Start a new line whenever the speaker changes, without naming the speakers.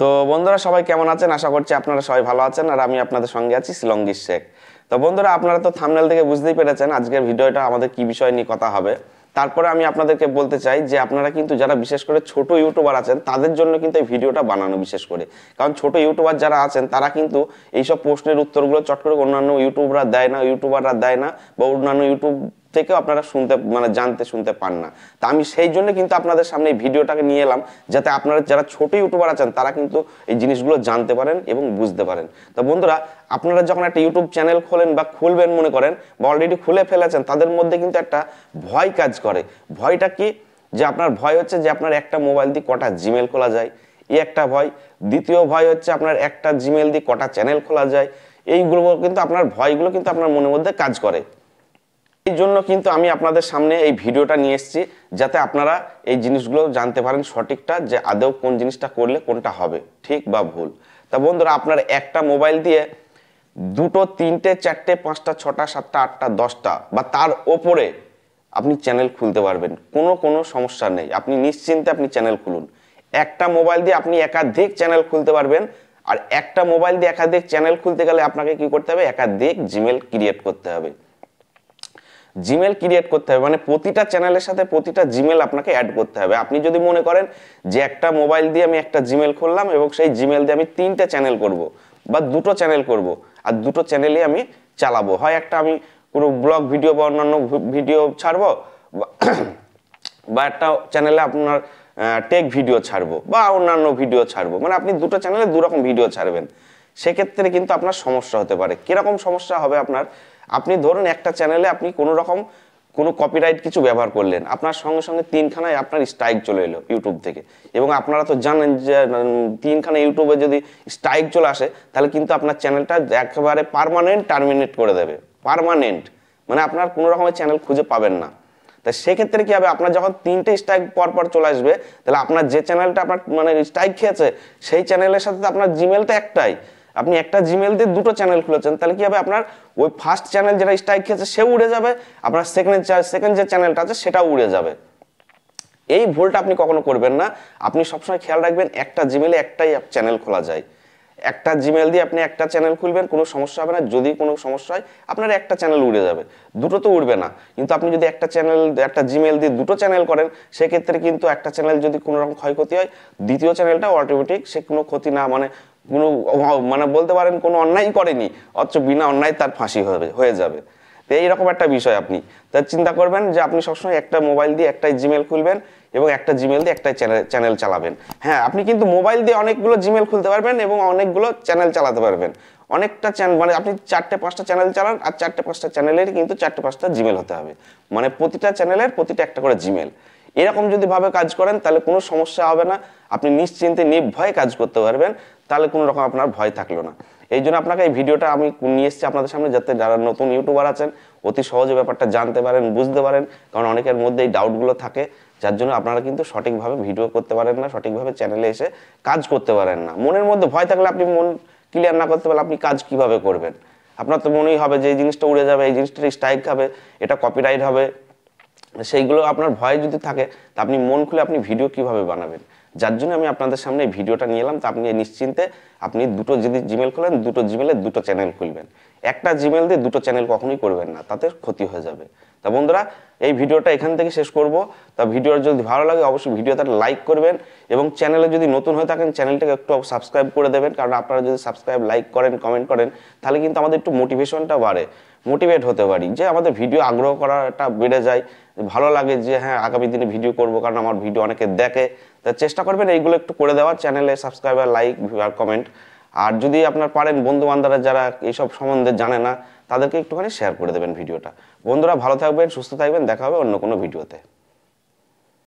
তো বন্ধুরা সবাই কেমন আছেন? আশা করছি আপনারা সবাই ভালো আছেন আর আমি আপনাদের সঙ্গে আছি শিলঙ্গীর শেখ। তো বন্ধুরা আপনারা তো থাম্বনেল থেকে বুঝতেই পেরেছেন আজকের ভিডিওটা আমাদের কি বিষয় নিয়ে কথা হবে। তারপরে আমি আপনাদেরকে বলতে চাই যে আপনারা কিন্তু যারা বিশেষ করে ছোট ইউটিউবার আছেন তাদের জন্য কিন্তু এই ভিডিওটা বানানো বিশেষ করে, কারণ ছোট ইউটিউবার যারা আছেন তারা কিন্তু এইসব প্রশ্নের উত্তরগুলো চট করে অন্যান্য ইউটিউবাররা দেয় না বা অন্যান্য ইউটিউব থেকেও আপনারা জানতে শুনতে পান না। তা আমি সেই জন্য কিন্তু আপনাদের সামনে এই ভিডিওটাকে নিয়ে এলাম, যাতে আপনারা যারা ছোট ইউটিউবার আছেন তারা কিন্তু এই জিনিসগুলো জানতে পারেন এবং বুঝতে পারেন। তো বন্ধুরা আপনারা যখন একটা ইউটিউব চ্যানেল খোলেন বা খুলবেন মনে করেন বা অলরেডি খুলে ফেলেছেন, তাদের মধ্যে কিন্তু একটা ভয় কাজ করে। ভয়টা কি? যে আপনার ভয় হচ্ছে যে আপনার একটা মোবাইল দিয়ে কটা জিমেল খোলা যায়, এই একটা ভয়। দ্বিতীয় ভয় হচ্ছে আপনার একটা জিমেল দিয়ে কটা চ্যানেল খোলা যায়। এইগুলো কিন্তু আপনার ভয়গুলো কিন্তু আপনার মনের মধ্যে কাজ করে। এই জন্য কিন্তু আমি আপনাদের সামনে এই ভিডিওটা নিয়ে এসেছি, যাতে আপনারা এই জিনিসগুলো জানতে পারেন সঠিকটা, যে আদৌ কোন জিনিসটা করলে কোনটা হবে, ঠিক বা ভুল। তা বন্ধুরা আপনার একটা মোবাইল দিয়ে দুটো, তিনটে, চারটে, পাঁচটা, ছটা, সাতটা, আটটা, 10টা বা তার ওপরে আপনি চ্যানেল খুলতে পারবেন। কোনো সমস্যা নেই, আপনি নিশ্চিন্তে আপনি চ্যানেল খুলুন। একটা মোবাইল দিয়ে আপনি একাধিক চ্যানেল খুলতে পারবেন। আর একটা মোবাইল দিয়ে একাধিক চ্যানেল খুলতে গেলে আপনাকে কি করতে হবে? একাধিক জিমেল ক্রিয়েট করতে হবে। জিমেল ক্রিয়েট করতে হবে মানে প্রতিটা চ্যানেলের সাথে প্রতিটা জিমেল আপনাকে অ্যাড করতে হবে। আপনি যদি মনে করেন যে একটা মোবাইল দিয়ে আমি একটা জিমেল খুললাম এবং সেই জিমেল দিয়ে আমি 3টে চ্যানেল করব বা 2টো চ্যানেল করব, আর 2টো চ্যানেলই আমি চালাবো, হয় একটা আমি কোনো ব্লগ ভিডিও বা অন্যান্য ভিডিও ছাড়বো বা একটা চ্যানেলে আপনার টেক ভিডিও ছাড়বো বা অন্যান্য ভিডিও ছাড়বো, মানে আপনি 2টো চ্যানেলে 2 রকম ভিডিও ছাড়বেন। সেক্ষেত্রে কিন্তু আপনার সমস্যা হতে পারে। কিরকম সমস্যা হবে আপনার? আপনি ধরুন একটা চ্যানেলে আপনি কোনো কপিরাইট কিছু ব্যবহার করলেন, আপনার সঙ্গে সঙ্গে 3খানায় আপনার স্ট্রাইক চলে এলো ইউটিউব থেকে। এবং আপনারা তো জানেন যে 3খানা ইউটিউবে যদি স্ট্রাইক চলে আসে তাহলে কিন্তু আপনার চ্যানেলটা একেবারে পার্মানেন্ট টার্মিনেট করে দেবে। পার্মানেন্ট মানে আপনার কোনো রকমের চ্যানেল খুঁজে পাবেন না। তা সেক্ষেত্রে কি হবে? আপনার যখন 3টে স্ট্রাইক পর চলে আসবে, তাহলে আপনার যে চ্যানেলটা আপনার স্ট্রাইক খেয়েছে সেই চ্যানেলের সাথে আপনার জিমেলটা একটাই। আপনি একটা জিমেল দিয়ে 2টো চ্যানেল খুলেছেন, তাহলে কি হবে? আপনার ওই ফার্স্ট চ্যানেল যেটা স্ট্রাইক খেয়েছে সেও উড়ে যাবে, আপনার সেকেন্ড যে চ্যানেলটা আছে সেটাও উড়ে যাবে। এই ভুলটা আপনি কখনো করবেন না। আপনি সবসময় খেয়াল রাখবেন একটা জিমেলে একটাই চ্যানেল খোলা যায়। একটা জিমেল দিয়ে আপনি একটা চ্যানেল খুলবেন, কোনো সমস্যা হবে না। যদি কোনো সমস্যা হয় আপনার একটা চ্যানেল উড়ে যাবে, 2টো তো উড়বে না। কিন্তু আপনি যদি একটা জিমেল দিয়ে 2টো চ্যানেল করেন, সেক্ষেত্রে কিন্তু একটা চ্যানেল যদি কোনো রকম ক্ষয়ক্ষতি হয়, দ্বিতীয় চ্যানেলটা অটোমেটিক সে কোনো ক্ষতি না বলতে পারেন কোনো অন্যায় করেনি, অথচ বিনা অন্যায় তার ফাঁসি হয়ে যাবে। তো এইরকম একটা বিষয় আপনি তার চিন্তা করবেন যে আপনি সবসময় একটা মোবাইল দিয়ে একটাই জিমেল খুলবেন এবং একটা জিমেল দিয়ে একটাই চ্যানেল চালাবেন। হ্যাঁ, আপনি কিন্তু মোবাইল দিয়ে অনেকগুলো জিমেল খুলতে পারবেন এবং অনেকগুলো চ্যানেল চালাতে পারবেন। অনেকটা চ্যানেল আপনি 4টে-5টা চ্যানেল চালান, আর 4টে-5টা চ্যানেলেরই কিন্তু 4টে-5টা জিমেল হতে হবে, মানে প্রতিটা চ্যানেলের প্রতিটা একটা করে জিমেল। এরকম যদি ভাবে কাজ করেন তাহলে কোনো সমস্যা হবে না, আপনি নিশ্চিন্তে নির্ভয়ে কাজ করতে পারবেন। তাহলে কোনো রকম আপনার ভয় থাকলো না। এই জন্য আপনাকে এই ভিডিওটা আমি নিয়ে এসেছি আপনাদের সামনে, যাতে যারা নতুন ইউটিউবার আছেন অতি সহজে ব্যাপারটা জানতে পারেন, বুঝতে পারেন। কারণ অনেকের মধ্যে এই ডাউটগুলো থাকে, যার জন্য আপনারা কিন্তু সঠিকভাবে ভিডিও করতে পারেন না, সঠিকভাবে চ্যানেলে এসে কাজ করতে পারেন না। মনের মধ্যে ভয় থাকলে আপনি মন ক্লিয়ার না করতে পারলে আপনি কাজ কিভাবে করবেন? আপনার তো মনেই হবে যে এই জিনিসটা উড়ে যাবে, এই জিনিসটা স্ট্রাইক খাবে, এটা কপিরাইট হবে। সেইগুলো আপনার ভয় যদি থাকে তা আপনি মন খুলে আপনি ভিডিও কিভাবে বানাবেন? যার জন্য আমি আপনাদের সামনে এই ভিডিওটা নিয়ে এলাম। তা আপনি নিশ্চিন্তে আপনি 2টো যদি জিমেল খোলেন, 2টো জিমেলে 2টো চ্যানেল খুলবেন। একটা জিমেল দিয়ে 2টো চ্যানেল কখনোই করবেন না, তাতে ক্ষতি হয়ে যাবে। তা বন্ধুরা এই ভিডিওটা এখান থেকে শেষ করব। তা ভিডিওর যদি ভালো লাগে অবশ্যই ভিডিওটা লাইক করবেন এবং চ্যানেলে যদি নতুন হয়ে থাকেন চ্যানেলটাকে একটু সাবস্ক্রাইব করে দেবেন। কারণ আপনারা যদি সাবস্ক্রাইব, লাইক করেন, কমেন্ট করেন তাহলে কিন্তু আমাদের একটু মোটিভেশনটা বাড়ে, মোটিভেট হতে পারি, যে আমাদের ভিডিও আগ্রহ করাটা বেড়ে যায়। ভালো লাগে যে হ্যাঁ আগামী দিনে ভিডিও করব, কারণ আমার ভিডিও অনেকে দেখে। তা চেষ্টা করবেন এইগুলো একটু করে দেওয়ার, চ্যানেলে সাবস্ক্রাইব, লাইক আর কমেন্ট। আর যদি আপনার পারেন বন্ধু বান্ধবরা যারা এইসব সম্বন্ধে জানে না তাদেরকে একটুখানি শেয়ার করে দেবেন ভিডিওটা। বন্ধুরা ভালো থাকবেন, সুস্থ থাকবেন, দেখা হবে অন্য কোনো ভিডিওতে।